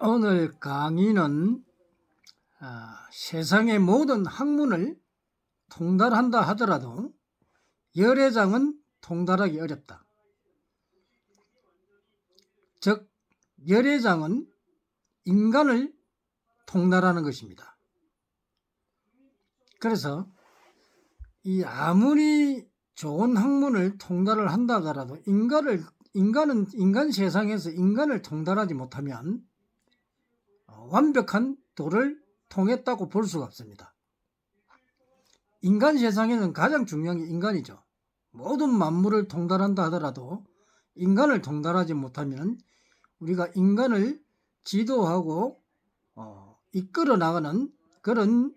오늘 강의는 세상의 모든 학문을 통달한다 하더라도 열애장은 통달하기 어렵다. 즉 열애장은 인간을 통달하는 것입니다. 그래서 이 아무리 좋은 학문을 통달을 한다 하더라도 인간 세상에서 인간을 통달하지 못하면 완벽한 도를 통했다고 볼 수가 없습니다. 인간 세상에는 가장 중요한 게 인간이죠. 모든 만물을 통달한다 하더라도 인간을 통달하지 못하면 우리가 인간을 지도하고 이끌어 나가는 그런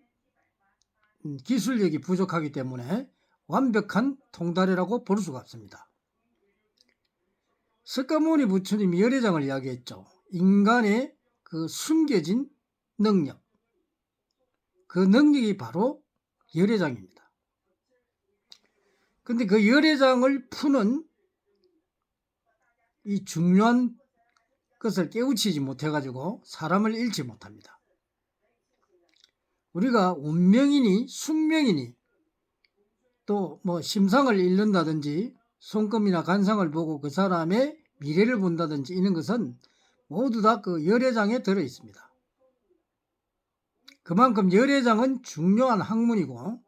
기술력이 부족하기 때문에 완벽한 통달이라고 볼 수가 없습니다. 석가모니 부처님이 열애장을 이야기했죠. 인간의 그 숨겨진 능력, 그 능력이 바로 열애장입니다. 근데 그 열애장을 푸는 이 중요한 것을 깨우치지 못해가지고 사람을 잃지 못합니다. 우리가 운명이니 숙명이니 또 뭐 심상을 잃는다든지 손금이나 간상을 보고 그 사람의 미래를 본다든지 이런 것은 모두 다 그 열애장에 들어 있습니다. 그만큼 열애장은 중요한 학문이고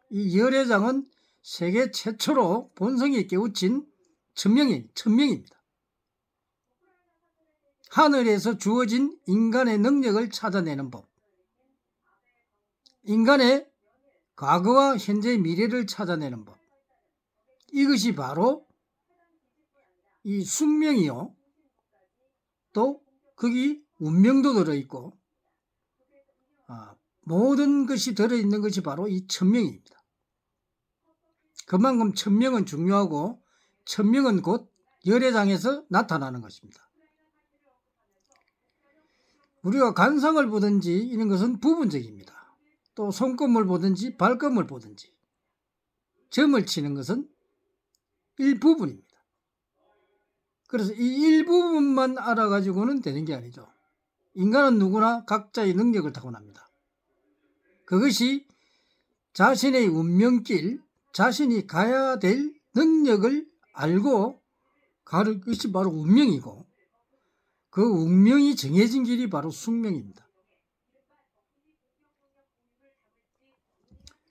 이 열애장은 세계 최초로 본성이 깨우친 천명입니다. 하늘에서 주어진 인간의 능력을 찾아내는 법, 인간의 과거와 현재의 미래를 찾아내는 법, 이것이 바로 이 숙명이요. 또 거기 운명도 들어있고 모든 것이 들어있는 것이 바로 이 천명입니다. 그만큼 천명은 중요하고 천명은 곧 열애장에서 나타나는 것입니다. 우리가 간상을 보든지 이런 것은 부분적입니다. 또 손금을 보든지 발금을 보든지 점을 치는 것은 일부분입니다. 그래서 이 일부분만 알아가지고는 되는 게 아니죠. 인간은 누구나 각자의 능력을 타고납니다. 그것이 자신의 운명길, 자신이 가야 될 능력을 알고 가는 것이 바로 운명이고 그 운명이 정해진 길이 바로 숙명입니다.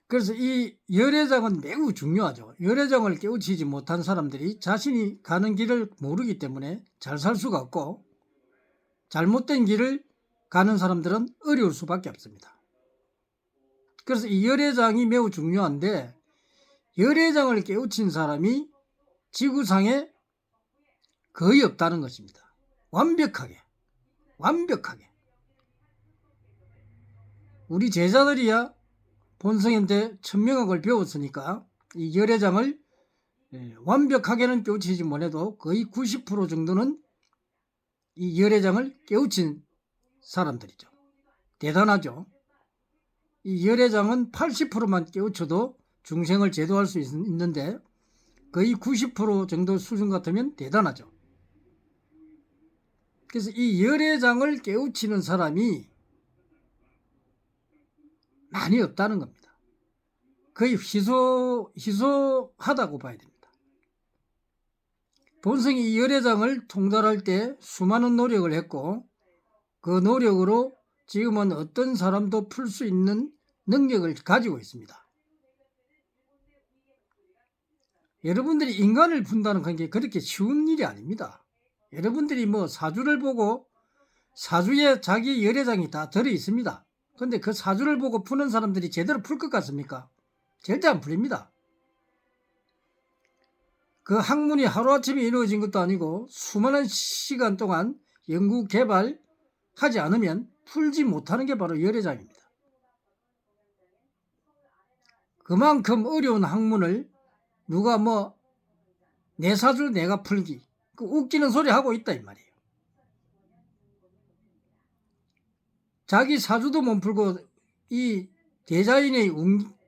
그래서 이 열애장은 매우 중요하죠. 열애장을 깨우치지 못한 사람들이 자신이 가는 길을 모르기 때문에 잘 살 수가 없고 잘못된 길을 가는 사람들은 어려울 수밖에 없습니다. 그래서 이 열애장이 매우 중요한데 열애장을 깨우친 사람이 지구상에 거의 없다는 것입니다. 완벽하게 우리 제자들이야 본성인데 천명학을 배웠으니까 이 열애장을 완벽하게는 깨우치지 못해도 거의 90% 정도는 이 열애장을 깨우친 사람들이죠. 대단하죠. 이 열애장은 80%만 깨우쳐도 중생을 제도할 수 있는데 거의 90% 정도 수준 같으면 대단하죠. 그래서 이 열애장을 깨우치는 사람이 많이 없다는 겁니다. 거의 희소하다고 봐야 됩니다. 본성이 이 열애장을 통달할 때 수많은 노력을 했고 그 노력으로 지금은 어떤 사람도 풀 수 있는 능력을 가지고 있습니다. 여러분들이 인간을 푼다는 게 그렇게 쉬운 일이 아닙니다. 여러분들이 뭐 사주를 보고 사주에 자기 열애장이 다 들어 있습니다. 그런데 그 사주를 보고 푸는 사람들이 제대로 풀 것 같습니까? 절대 안 풀립니다. 그 학문이 하루아침에 이루어진 것도 아니고 수많은 시간 동안 연구 개발하지 않으면 풀지 못하는 게 바로 열애장입니다. 그만큼 어려운 학문을 누가 내 사주 내가 풀기 그 웃기는 소리 하고 있다 이 말이에요. 자기 사주도 못 풀고 이 대자연의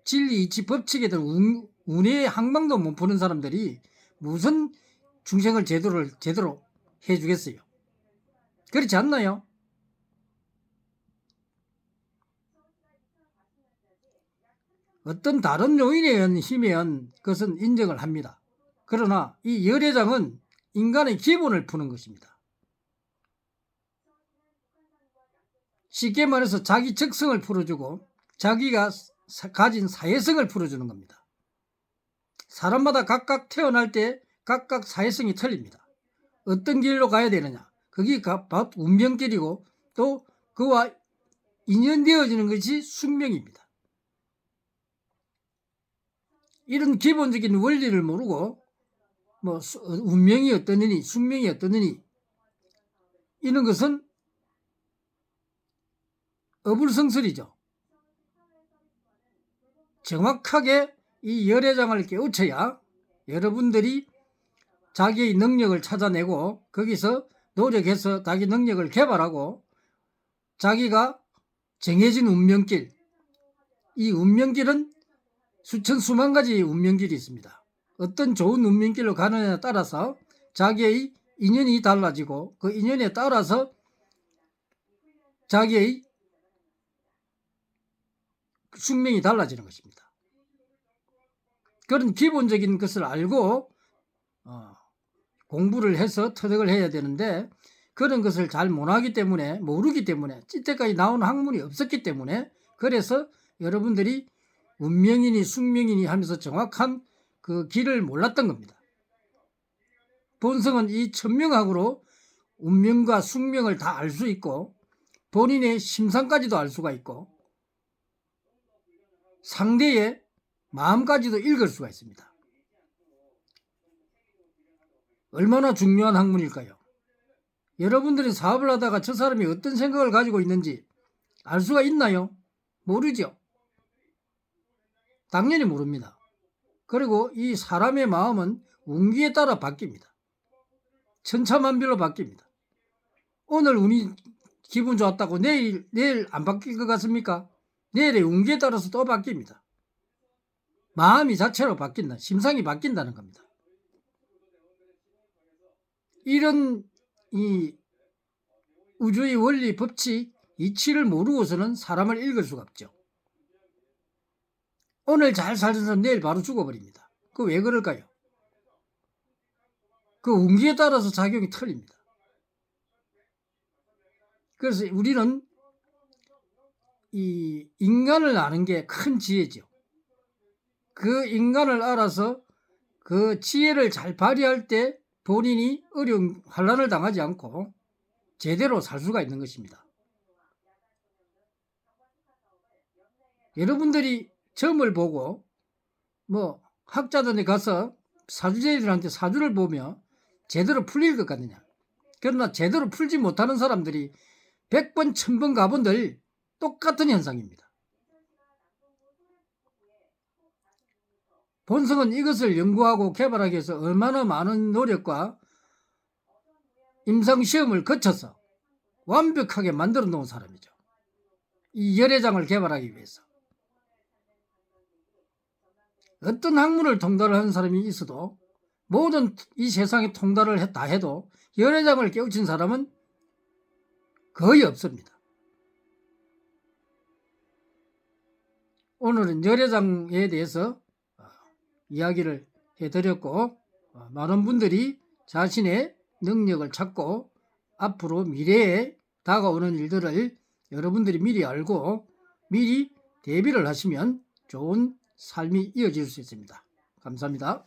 진리 이치 법칙에 대한 운의 항망도 못 푸는 사람들이 무슨 중생을 제대로 해주겠어요? 그렇지 않나요? 어떤 다른 요인에 의한 힘에 의한 것은 인정을 합니다. 그러나 이 열애장은 인간의 기본을 푸는 것입니다. 쉽게 말해서 자기 적성을 풀어주고 자기가 가진 사회성을 풀어주는 겁니다. 사람마다 각각 태어날 때 각각 사회성이 틀립니다. 어떤 길로 가야 되느냐, 그게 운명길이고 또 그와 인연되어지는 것이 숙명입니다. 이런 기본적인 원리를 모르고 운명이 어떠느니 숙명이 어떠느니 이런 것은 어불성설이죠. 정확하게 이 열애장을 깨우쳐야 여러분들이 자기의 능력을 찾아내고 거기서 노력해서 자기 능력을 개발하고 자기가 정해진 운명길, 이 운명길은 수천 수만 가지 운명길이 있습니다. 어떤 좋은 운명길로 가느냐에 따라서 자기의 인연이 달라지고 그 인연에 따라서 자기의 숙명이 달라지는 것입니다. 그런 기본적인 것을 알고 공부를 해서 터득을 해야 되는데 그런 것을 잘 모르기 때문에 이때까지 나온 학문이 없었기 때문에 그래서 여러분들이 운명이니 숙명이니 하면서 정확한 그 길을 몰랐던 겁니다. 본성은 이 천명학으로 운명과 숙명을 다 알 수 있고 본인의 심상까지도 알 수가 있고 상대의 마음까지도 읽을 수가 있습니다. 얼마나 중요한 학문일까요? 여러분들이 사업을 하다가 저 사람이 어떤 생각을 가지고 있는지 알 수가 있나요? 모르죠. 당연히 모릅니다. 그리고 이 사람의 마음은 운기에 따라 바뀝니다. 천차만별로 바뀝니다. 오늘 운이 기분 좋았다고 내일 안 바뀔 것 같습니까? 내일의 운기에 따라서 또 바뀝니다. 마음이 자체로 바뀐다. 심상이 바뀐다는 겁니다. 이런 이 우주의 원리, 법칙, 이치를 모르고서는 사람을 읽을 수가 없죠. 오늘 잘 살던 사람 내일 바로 죽어버립니다. 그 왜 그럴까요? 그 운기에 따라서 작용이 틀립니다. 그래서 우리는 이 인간을 아는 게 큰 지혜죠. 그 인간을 알아서 그 지혜를 잘 발휘할 때 본인이 어려운 환난을 당하지 않고 제대로 살 수가 있는 것입니다. 여러분들이 점을 보고 학자들에 가서 사주제들한테 사주를 보며 제대로 풀릴 것 같느냐. 그러나 제대로 풀지 못하는 사람들이 100번, 1000번 가본들 똑같은 현상입니다. 본성은 이것을 연구하고 개발하기 위해서 얼마나 많은 노력과 임상시험을 거쳐서 완벽하게 만들어 놓은 사람이죠. 이 열애장을 개발하기 위해서. 어떤 학문을 통달을 하는 사람이 있어도 모든 이 세상에 통달을 다 해도 열애장을 깨우친 사람은 거의 없습니다. 오늘은 열애장에 대해서 이야기를 해드렸고 많은 분들이 자신의 능력을 찾고 앞으로 미래에 다가오는 일들을 여러분들이 미리 알고 미리 대비를 하시면 좋은 삶이 이어질 수 있습니다. 감사합니다.